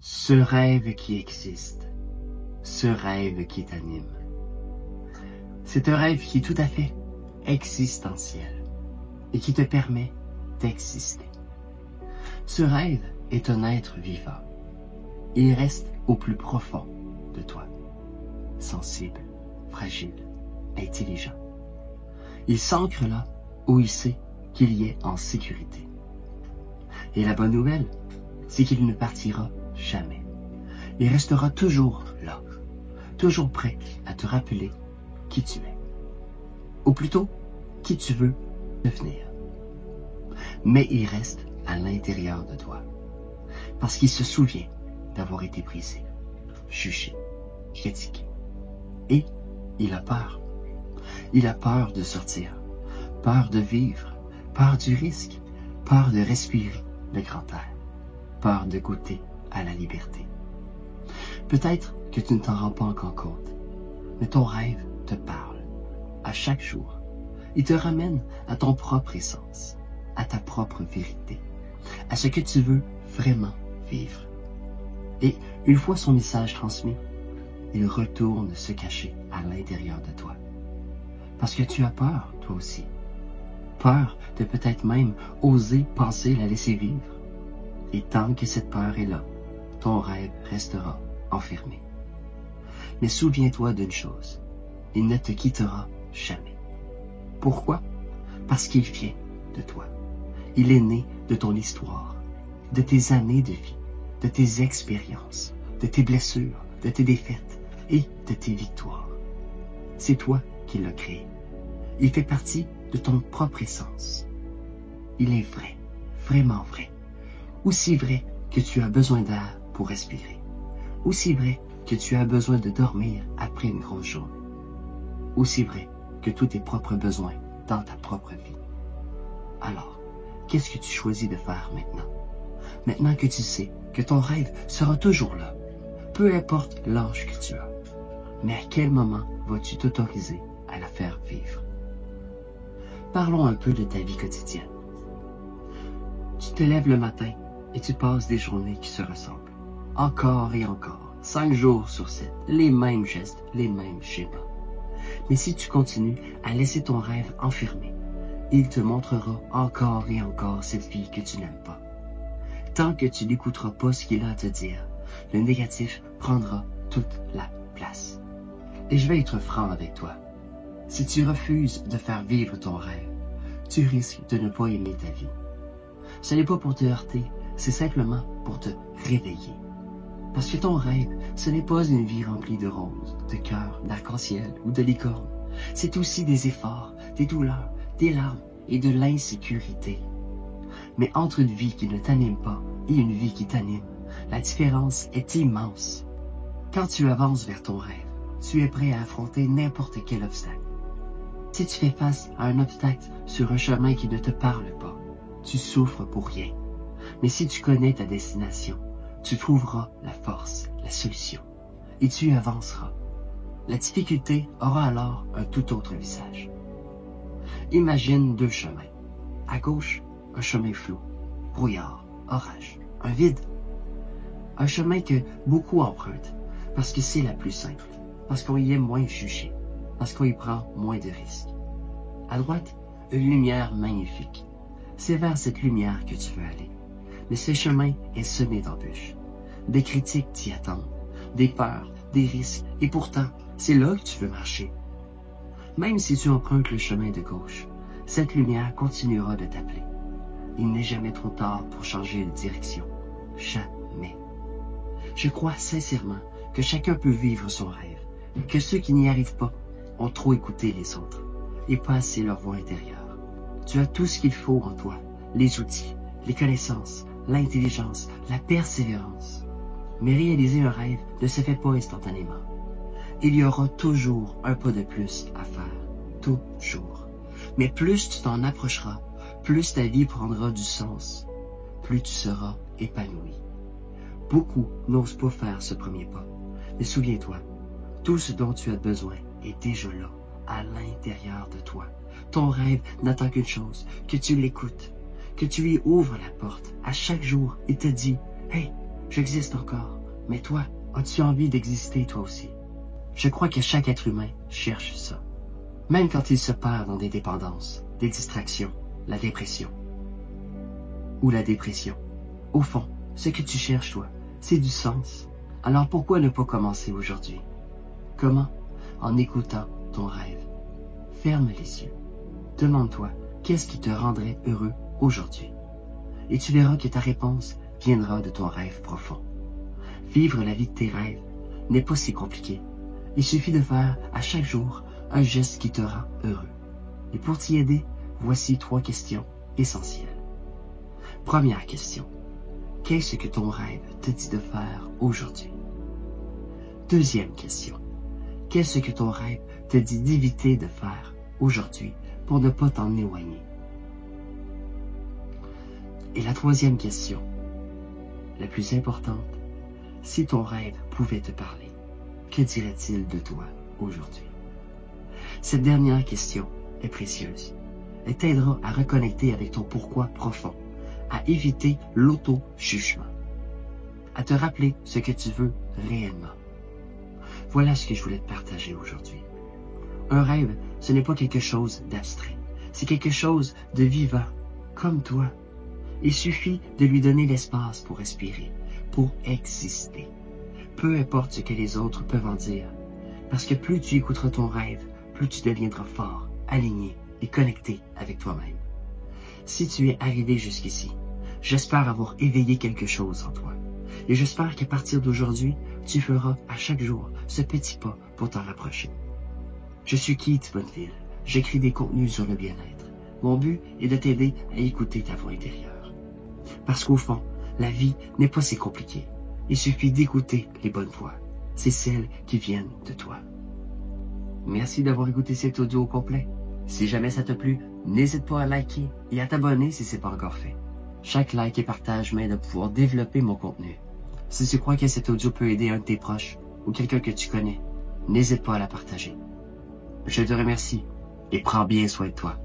Ce rêve qui existe, ce rêve qui t'anime. C'est un rêve qui est tout à fait existentiel et qui te permet d'exister. Ce rêve est un être vivant. Il reste au plus profond de toi, sensible, fragile, intelligent. Il s'ancre là où il sait qu'il y est en sécurité. Et la bonne nouvelle, c'est qu'il ne partira jamais. Il restera toujours là, toujours prêt à te rappeler qui tu es. Ou plutôt, qui tu veux devenir. Mais il reste à l'intérieur de toi. Parce qu'il se souvient d'avoir été brisé, jugé, critiqué. Et il a peur. Il a peur de sortir, peur de vivre, peur du risque, peur de respirer le grand air, peur de goûter à la liberté. Peut-être que tu ne t'en rends pas encore compte, mais ton rêve te parle à chaque jour. Il te ramène à ton propre essence, à ta propre vérité, à ce que tu veux vraiment vivre. Et une fois son message transmis, il retourne se cacher à l'intérieur de toi. Parce que tu as peur, toi aussi. Peur de peut-être même oser penser la laisser vivre. Et tant que cette peur est là, ton rêve restera enfermé. Mais souviens-toi d'une chose, il ne te quittera jamais. Pourquoi? Parce qu'il vient de toi. Il est né de ton histoire, de tes années de vie, de tes expériences, de tes blessures, de tes défaites et de tes victoires. C'est toi qui l'as créé. Il fait partie de ton propre essence. Il est vrai, vraiment vrai. Aussi vrai que tu as besoin d'air pour respirer. Aussi vrai que tu as besoin de dormir après une grosse journée. Aussi vrai que tous tes propres besoins dans ta propre vie. Alors, qu'est-ce que tu choisis de faire maintenant? Maintenant que tu sais que ton rêve sera toujours là, peu importe l'âge que tu as. Mais à quel moment vas-tu t'autoriser à la faire vivre? Parlons un peu de ta vie quotidienne. Tu te lèves le matin et tu passes des journées qui se ressemblent. Encore et encore, 5 jours sur 7, les mêmes gestes, les mêmes schémas. Mais si tu continues à laisser ton rêve enfermé, il te montrera encore et encore cette vie que tu n'aimes pas. Tant que tu n'écouteras pas ce qu'il a à te dire, le négatif prendra toute la place. Et je vais être franc avec toi. Si tu refuses de faire vivre ton rêve, tu risques de ne pas aimer ta vie. Ce n'est pas pour te heurter, c'est simplement pour te réveiller. Parce que ton rêve, ce n'est pas une vie remplie de roses, de cœurs, d'arc-en-ciel ou de licornes. C'est aussi des efforts, des douleurs, des larmes et de l'insécurité. Mais entre une vie qui ne t'anime pas et une vie qui t'anime, la différence est immense. Quand tu avances vers ton rêve, tu es prêt à affronter n'importe quel obstacle. Si tu fais face à un obstacle sur un chemin qui ne te parle pas, tu souffres pour rien. Mais si tu connais ta destination, tu trouveras la force, la solution, et tu avanceras. La difficulté aura alors un tout autre visage. Imagine 2 chemins. À gauche, un chemin flou, brouillard, orage, un vide. Un chemin que beaucoup empruntent, parce que c'est la plus simple, parce qu'on y est moins jugé, parce qu'on y prend moins de risques. À droite, une lumière magnifique. C'est vers cette lumière que tu veux aller. Mais ce chemin est semé d'embûches. Des critiques t'y attendent, des peurs, des risques, et pourtant, c'est là que tu veux marcher. Même si tu empruntes le chemin de gauche, cette lumière continuera de t'appeler. Il n'est jamais trop tard pour changer de direction. Jamais. Je crois sincèrement que chacun peut vivre son rêve, et que ceux qui n'y arrivent pas ont trop écouté les autres, et pas assez leur voix intérieure. Tu as tout ce qu'il faut en toi, les outils, les connaissances, l'intelligence, la persévérance. Mais réaliser un rêve ne se fait pas instantanément. Il y aura toujours un pas de plus à faire. Toujours. Mais plus tu t'en approcheras, plus ta vie prendra du sens, plus tu seras épanoui. Beaucoup n'osent pas faire ce premier pas. Mais souviens-toi, tout ce dont tu as besoin est déjà là, à l'intérieur de toi. Ton rêve n'attend qu'une chose, que tu l'écoutes, que tu lui ouvres la porte à chaque jour et te dis « Hey, j'existe encore, mais toi, as-tu envie d'exister toi aussi? Je crois que chaque être humain cherche ça. Même quand il se perd dans des dépendances, des distractions, la dépression. Ou la dépression. Au fond, ce que tu cherches, toi, c'est du sens. Alors pourquoi ne pas commencer aujourd'hui? Comment? En écoutant ton rêve. Ferme les yeux. Demande-toi, qu'est-ce qui te rendrait heureux aujourd'hui? Et tu verras que ta réponse viendra de ton rêve profond. Vivre la vie de tes rêves n'est pas si compliqué. Il suffit de faire à chaque jour un geste qui te rend heureux. Et pour t'y aider, voici 3 questions essentielles. Première question. Qu'est-ce que ton rêve te dit de faire aujourd'hui? Deuxième question. Qu'est-ce que ton rêve te dit d'éviter de faire aujourd'hui pour ne pas t'en éloigner? Et la troisième question, la plus importante, si ton rêve pouvait te parler, que dirait-il de toi aujourd'hui? Cette dernière question est précieuse. Elle t'aidera à reconnecter avec ton pourquoi profond, à éviter l'auto-jugement, à te rappeler ce que tu veux réellement. Voilà ce que je voulais te partager aujourd'hui. Un rêve, ce n'est pas quelque chose d'abstrait. C'est quelque chose de vivant, comme toi. Il suffit de lui donner l'espace pour respirer, pour exister. Peu importe ce que les autres peuvent en dire, parce que plus tu écouteras ton rêve, plus tu deviendras fort, aligné et connecté avec toi-même. Si tu es arrivé jusqu'ici, j'espère avoir éveillé quelque chose en toi. Et j'espère qu'à partir d'aujourd'hui, tu feras à chaque jour ce petit pas pour t'en rapprocher. Je suis Keith Bonneville. J'écris des contenus sur le bien-être. Mon but est de t'aider à écouter ta voix intérieure. Parce qu'au fond, la vie n'est pas si compliquée. Il suffit d'écouter les bonnes voix. C'est celles qui viennent de toi. Merci d'avoir écouté cet audio au complet. Si jamais ça t'a plu, n'hésite pas à liker et à t'abonner si ce n'est pas encore fait. Chaque like et partage m'aide à pouvoir développer mon contenu. Si tu crois que cet audio peut aider un de tes proches ou quelqu'un que tu connais, n'hésite pas à la partager. Je te remercie et prends bien soin de toi.